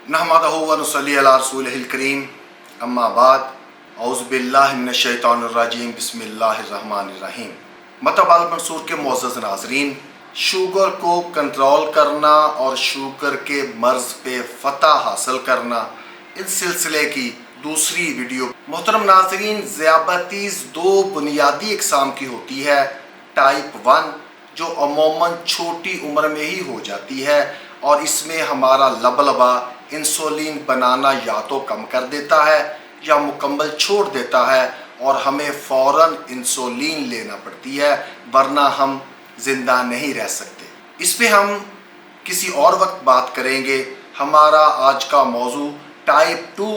नहमदहु व नुसल्ली अला रसूलिहिल करीम अम्मा बाद औज़ु बिल्लाहि मिनश शैतानिर रजीम बिस्मिल्लाहिर रहमानिर रहीम। मतबाल मंसूर के मोअज़्ज़ज़ नाज़रीन, शुगर को कंट्रोल करना और शुगर के मर्ज़ पे फ़तह हासिल करना, इस सिलसिले की दूसरी वीडियो। मोहतरम नाज़रीन, ज़ियाबतीस दो बुनियादी अक़साम की होती है। टाइप 1 जो अमूमन छोटी उम्र में ही हो जाती है और इसमें हमारा लबलबा इंसुलिन बनाना या तो कम कर देता है या मुकम्मल छोड़ देता है और हमें फ़ौरन इंसुलिन लेना पड़ती है, वरना हम ज़िंदा नहीं रह सकते। इस पे हम किसी और वक्त बात करेंगे। हमारा आज का मौजू टाइप 2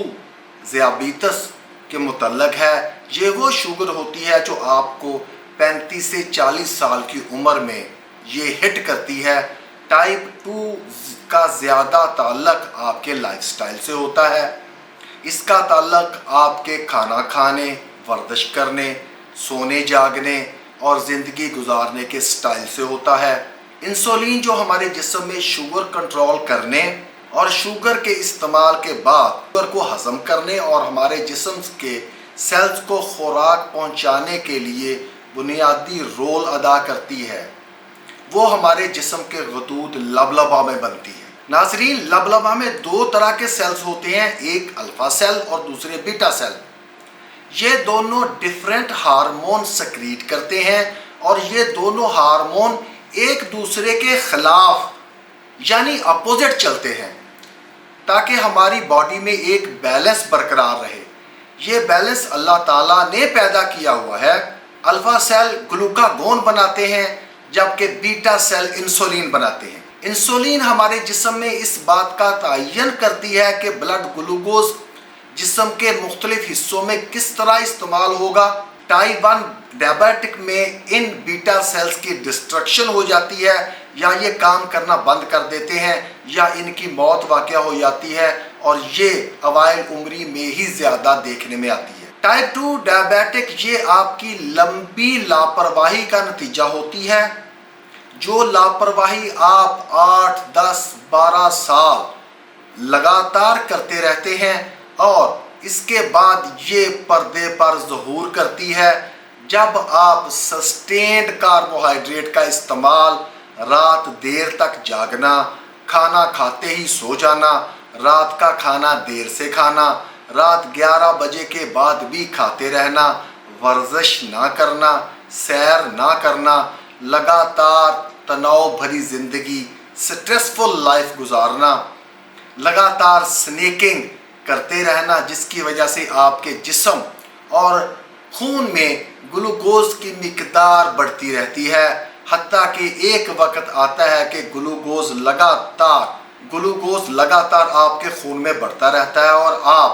ज़ियाबीतस के मुतल्लक है। ये वो शुगर होती है जो आपको 35 से 40 साल की उम्र में ये हिट करती है। टाइप 2 का ज़्यादा ताल्लुक आपके लाइफस्टाइल से होता है। इसका ताल्लुक आपके खाना खाने, वर्जिश करने, सोने जागने और ज़िंदगी गुजारने के स्टाइल से होता है। इंसुलिन जो हमारे जिस्म में शुगर कंट्रोल करने और शुगर के इस्तेमाल के बाद शुगर को हज़म करने और हमारे जिस्म के सेल्स को खुराक पहुंचाने के लिए बुनियादी रोल अदा करती है, वो हमारे जिस्म के गदूद लबलबा में बनती है। नाज़रीन, लबलबा में दो तरह के सेल्स होते हैं, एक अल्फा सेल और दूसरे बीटा सेल। ये दोनों डिफरेंट हार्मोन सक्रीट करते हैं और ये दोनों हार्मोन एक दूसरे के खिलाफ यानी अपोजिट चलते हैं ताकि हमारी बॉडी में एक बैलेंस बरकरार रहे। ये बैलेंस अल्लाह ताला ने पैदा किया हुआ है। अल्फा सेल ग्लूकागोन बनाते हैं जबकि बीटा सेल इंसुलिन बनाते हैं। इंसुलिन हमारे जिस्म में इस बात का तयन करती है कि ब्लड ग्लूकोज जिस्म के मुख्तलिफ हिस्सों में किस तरह इस्तेमाल होगा। टाइप 1 डायबिटिक में इन बीटा सेल्स की डिस्ट्रक्शन हो जाती है या ये काम करना बंद कर देते हैं या इनकी मौत वाक़या हो जाती है और ये अवाइल उम्री में ही ज़्यादा देखने में आती है। टाइप 2 डायबिटिक ये आपकी लंबी लापरवाही का नतीजा होती है। जो लापरवाही आप 8, 10, 12 साल लगातार करते रहते हैं और इसके बाद ये पर्दे पर ज़हूर करती है जब आप सस्टेन्ड कार्बोहाइड्रेट का इस्तेमाल, रात देर तक जागना, खाना खाते ही सो जाना, रात का खाना देर से खाना, रात 11 बजे के बाद भी खाते रहना, वर्जिश ना करना, सैर ना करना, लगातार तनाव भरी ज़िंदगी, स्ट्रेसफुल लाइफ गुजारना, लगातार स्नैकिंग करते रहना जिसकी वजह से आपके जिस्म और खून में ग्लूकोज की मिकदार बढ़ती रहती है। हत्ता कि एक वक्त आता है कि ग्लूकोज लगातार आपके खून में बढ़ता रहता है और आप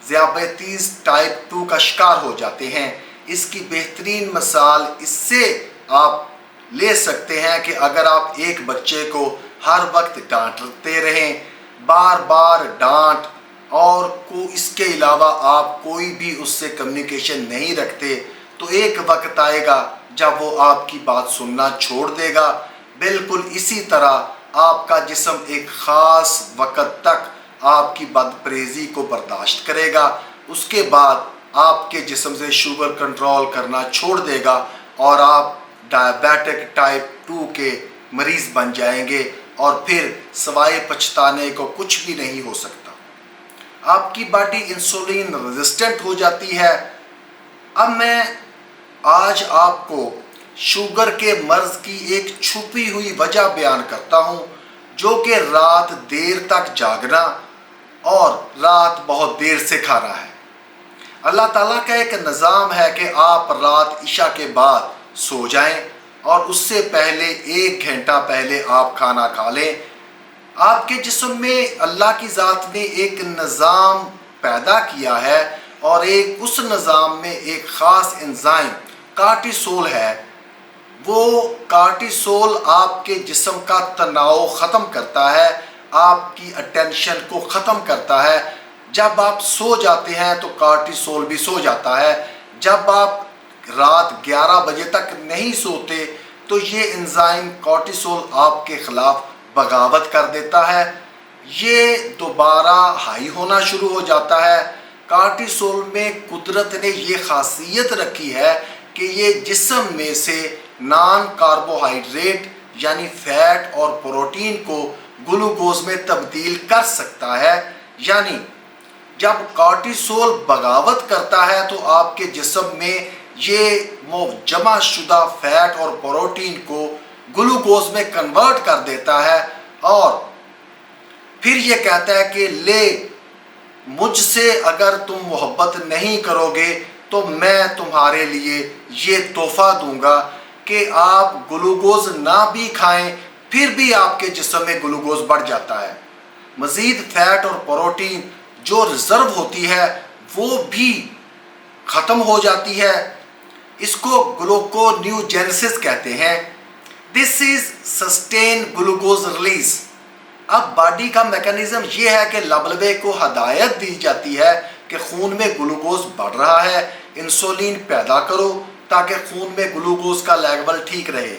ज़ियाबतीस टाइप 2 का शिकार हो जाते हैं। इसकी बेहतरीन मिसाल इससे आप ले सकते हैं कि अगर आप एक बच्चे को हर वक्त डांटते रहें, बार बार डांट और इसके अलावा आप कोई भी उससे कम्युनिकेशन नहीं रखते, तो एक वक्त आएगा जब वो आपकी बात सुनना छोड़ देगा। बिल्कुल इसी तरह आपका जिस्म एक ख़ास वक्त तक आपकी बदपरहेज़ी को बर्दाश्त करेगा, उसके बाद आपके जिस्म से शुगर कंट्रोल करना छोड़ देगा और आप डायबिटिक टाइप 2 के मरीज़ बन जाएंगे और फिर सवाए पछताने को कुछ भी नहीं हो सकता। आपकी बॉडी इंसुलिन रेजिस्टेंट हो जाती है। अब मैं आज आपको शुगर के मर्ज़ की एक छुपी हुई वजह बयान करता हूँ, जो कि रात देर तक जागना और रात बहुत देर से खाना है। अल्लाह ताला का एक निज़ाम है कि आप रात इशा के बाद सो जाएं और उससे पहले 1 घंटा पहले आप खाना खा लें। आपके जिस्म में अल्लाह की ज़ात ने एक निज़ाम पैदा किया है और उस निज़ाम में एक ख़ास एंजाइम कार्टिसोल है। वो कार्टिसोल आपके जिस्म का तनाव ख़त्म करता है, आपकी अटेंशन को ख़त्म करता है। जब आप सो जाते हैं तो कार्टिसोल भी सो जाता है। जब आप रात 11 बजे तक नहीं सोते तो ये एंजाइम कार्टिसोल आपके ख़िलाफ़ बगावत कर देता है। یہ دوبارہ ہائی ہونا شروع ہو جاتا ہے۔ کارٹیسول میں قدرت نے یہ خاصیت رکھی ہے کہ یہ جسم میں سے نان کاربوہائیڈریٹ یعنی فیٹ اور پروٹین کو گلوکوز میں تبدیل کر سکتا ہے۔ یعنی جب کارٹیسول بغاوت کرتا ہے تو آپ کے جسم میں یہ جمع شدہ فیٹ اور پروٹین کو گلوکوز میں کنورٹ کر دیتا ہے اور پھر یہ کہتا ہے کہ لے مجھ سے اگر تم محبت نہیں کرو گے تو میں تمہارے لیے یہ تحفہ دوں گا کہ آپ گلوکوز نہ بھی کھائیں پھر بھی آپ کے جسم میں گلوکوز بڑھ جاتا ہے۔ مزید فیٹ اور پروٹین جو ریزرو ہوتی ہے وہ بھی ختم ہو جاتی ہے۔ اس کو گلوکونیوجینسس کہتے ہیں۔ دس از سسٹین گلوکوز ریلیز۔ اب باڈی کا میکانزم یہ ہے کہ لبلبے کو ہدایت دی جاتی ہے کہ خون میں گلوکوز بڑھ رہا ہے، انسولین پیدا کرو تاکہ خون میں گلوکوز کا لیول ٹھیک رہے۔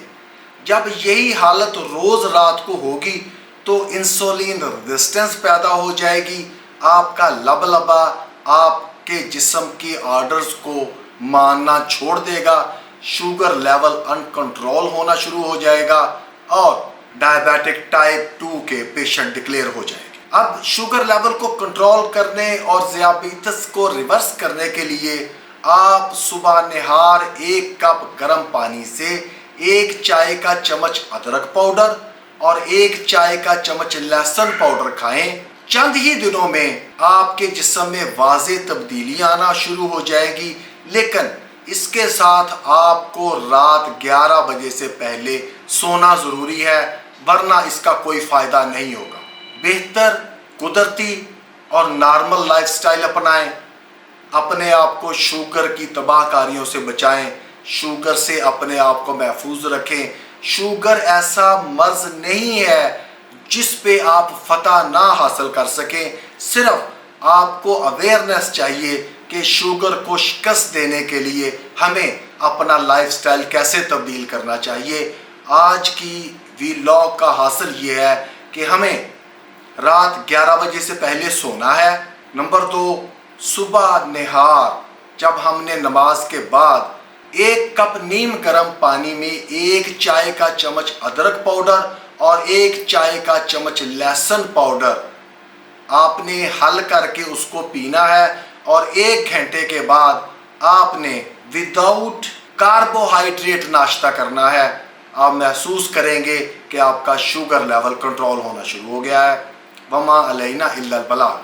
جب یہی حالت روز رات کو ہوگی تو انسولین ریزسٹنس پیدا ہو جائے گی، آپ کا لبلبا آپ کے جسم کی آرڈرز کو ماننا چھوڑ دے گا، شوگر لیول انکنٹرول ہونا شروع ہو جائے گا اور ڈائبیٹک ٹائپ 2 کے پیشنٹ ڈکلیئر ہو جائے گے۔ اب شوگر لیول کو کنٹرول کرنے اور ذیابیطس کو ریورس کرنے کے لیے آپ صبح نہار 1 کپ گرم پانی سے 1 چائے کا چمچ ادرک پاؤڈر اور 1 چائے کا چمچ لہسن پاؤڈر کھائیں۔ چند ہی دنوں میں آپ کے جسم میں واضح تبدیلیاں آنا شروع ہو جائے گی، لیکن اس کے ساتھ آپ کو رات 11 بجے سے پہلے سونا ضروری ہے ورنہ اس کا کوئی فائدہ نہیں ہوگا۔ بہتر قدرتی اور نارمل لائف سٹائل اپنائیں، اپنے آپ کو شوگر کی تباہ کاریوں سے بچائیں، شوگر سے اپنے آپ کو محفوظ رکھیں۔ شوگر ایسا مرض نہیں ہے جس پہ آپ فتح نہ حاصل کر سکیں، صرف آپ کو اویئرنیس چاہیے کہ شوگر کو شکست دینے کے لیے ہمیں اپنا لائف سٹائل کیسے تبدیل کرنا چاہیے۔ آج کی ویلاگ کا حاصل یہ ہے کہ ہمیں رات 11 بجے سے پہلے سونا ہے۔ نمبر 2، صبح نہار جب ہم نے نماز کے بعد 1 کپ نیم گرم پانی میں 1 چائے کا چمچ ادرک پاؤڈر اور 1 چائے کا چمچ لہسن پاؤڈر آپ نے حل کر کے اس کو پینا ہے اور 1 گھنٹے کے بعد آپ نے وداؤٹ کاربوہائیڈریٹ ناشتہ کرنا ہے۔ آپ محسوس کریں گے کہ آپ کا شوگر لیول کنٹرول ہونا شروع ہو گیا ہے۔ وما علینا الا البلاغ۔